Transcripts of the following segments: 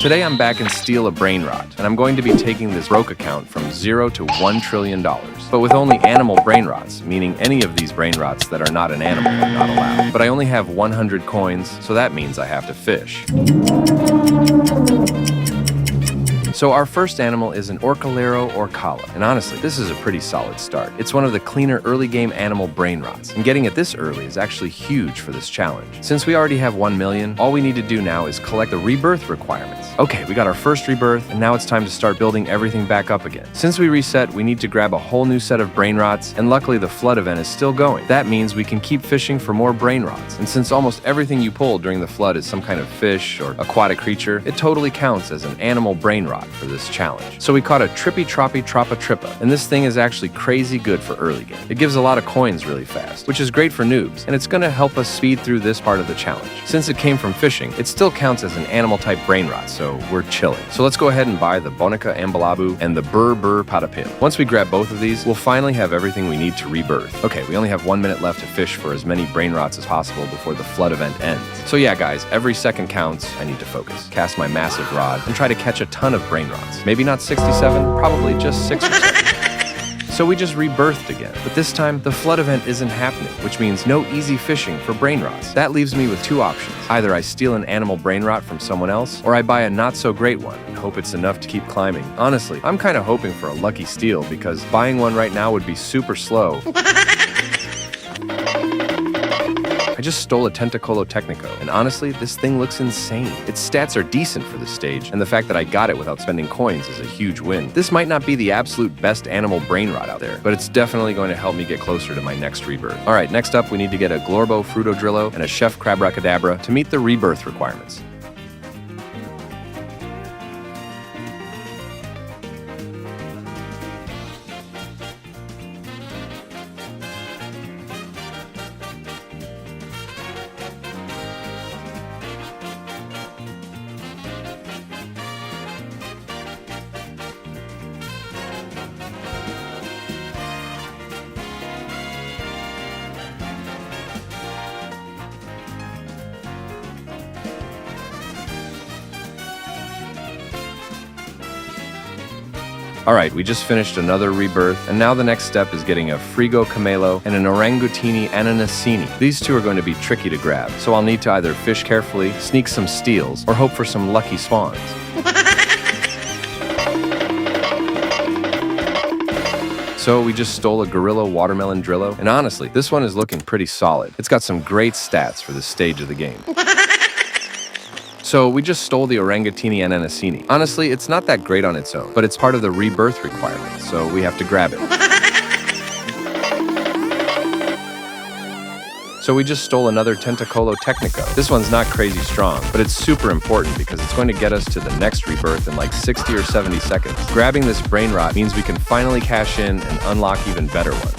Today I'm back in Steal a Brainrot, and I'm going to be taking this broke account from 0 to $1 trillion. But with only animal brainrots, meaning any of these brainrots that are not an animal are not allowed. But I only have 100 coins, so that means I have to fish. So our first animal is an orcalero or kala, and honestly, this is a pretty solid start. It's one of the cleaner early game animal brainrots, and getting it this early is actually huge for this challenge. Since we already have 1 million, all we need to do now is collect the rebirth requirements. Okay, we got our first rebirth, and now it's time to start building everything back up again. Since we reset, we need to grab a whole new set of brainrots, and luckily the flood event is still going. That means we can keep fishing for more brainrots, and since almost everything you pull during the flood is some kind of fish or aquatic creature, it totally counts as an animal brainrot for this challenge. So we caught a trippy troppy troppa trippa, and this thing is actually crazy good for early game. It gives a lot of coins really fast, which is great for noobs, and it's gonna help us speed through this part of the challenge. Since it came from fishing, it still counts as an animal type brainrot, so we're chilling. So let's go ahead and buy the Bonica Ambalabu and the Burr Burr Patapil. Once we grab both of these, we'll finally have everything we need to rebirth. Okay, we only have 1 minute left to fish for as many brainrots as possible before the flood event ends. So yeah guys, every second counts. I need to focus, cast my massive rod, and try to catch a ton of brainrots. Maybe not 67, probably just 6 or 7. So we just rebirthed again, but this time the flood event isn't happening, which means no easy fishing for brainrots. That leaves me with two options. Either I steal an animal brainrot from someone else, or I buy a not so great one and hope it's enough to keep climbing. Honestly, I'm kind of hoping for a lucky steal because buying one right now would be super slow. I just stole a Tentacolo Technico, and honestly, this thing looks insane. Its stats are decent for this stage, and the fact that I got it without spending coins is a huge win. This might not be the absolute best animal brainrot out there, but it's definitely going to help me get closer to my next rebirth. Alright, next up we need to get a Glorbo Frutodrillo and a Chef Crabracadabra to meet the rebirth requirements. Alright, we just finished another rebirth, and now the next step is getting a Frigo Camelo and an Orangutini Ananasini. These two are going to be tricky to grab, so I'll need to either fish carefully, sneak some steals, or hope for some lucky spawns. So we just stole a Gorilla Watermelon Drillo, and honestly, this one is looking pretty solid. It's got some great stats for this stage of the game. So we just stole the Orangutini Ananasini. Honestly, it's not that great on its own, but it's part of the rebirth requirement, so we have to grab it. So we just stole another Tentacolo Technico. This one's not crazy strong, but it's super important because it's going to get us to the next rebirth in like 60 or 70 seconds. Grabbing this brainrot means we can finally cash in and unlock even better ones.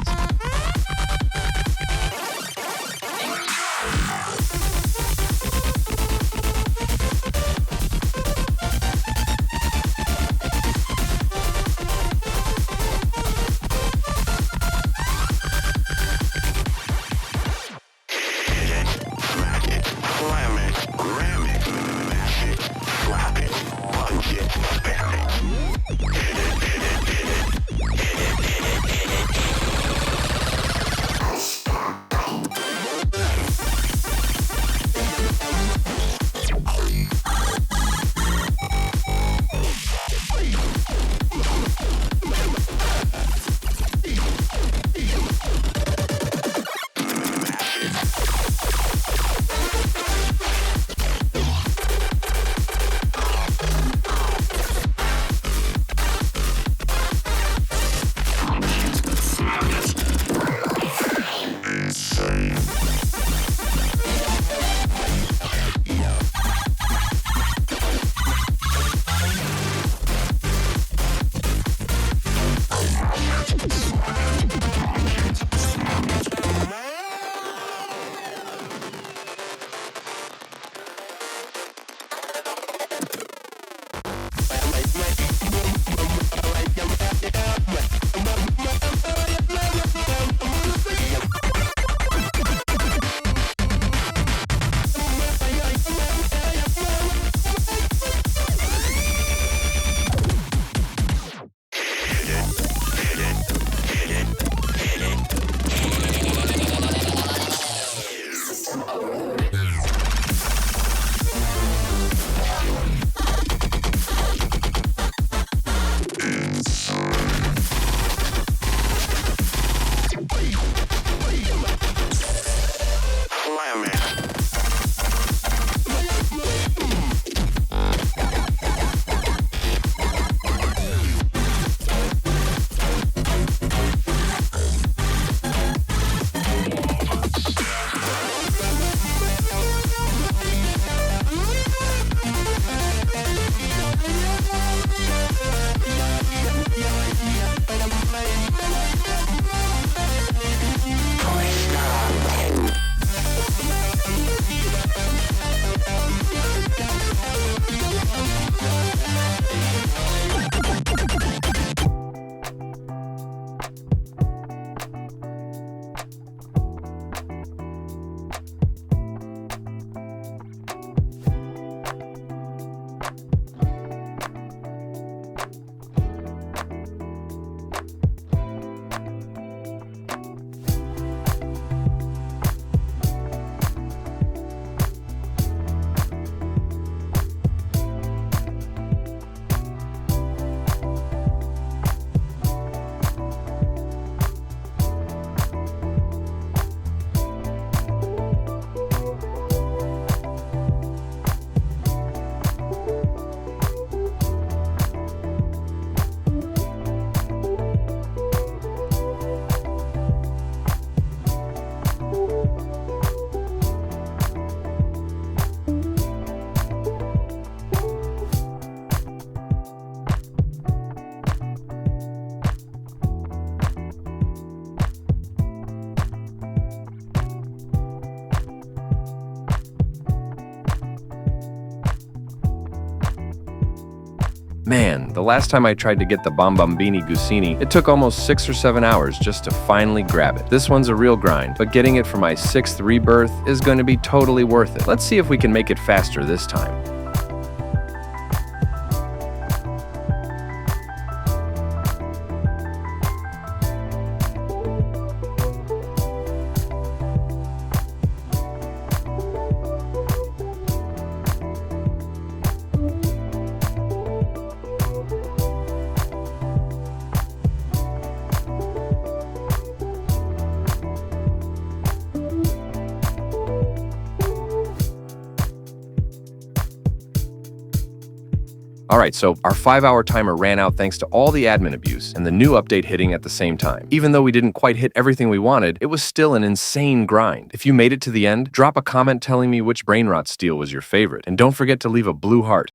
Man, the last time I tried to get the Bombambini Gusini, it took almost 6 or 7 hours just to finally grab it. This one's a real grind, but getting it for my 6th rebirth is going to be totally worth it. Let's see if we can make it faster this time. Alright, so our 5-hour timer ran out thanks to all the admin abuse and the new update hitting at the same time. Even though we didn't quite hit everything we wanted, it was still an insane grind. If you made it to the end, drop a comment telling me which Brainrot steal was your favorite, and don't forget to leave a blue heart.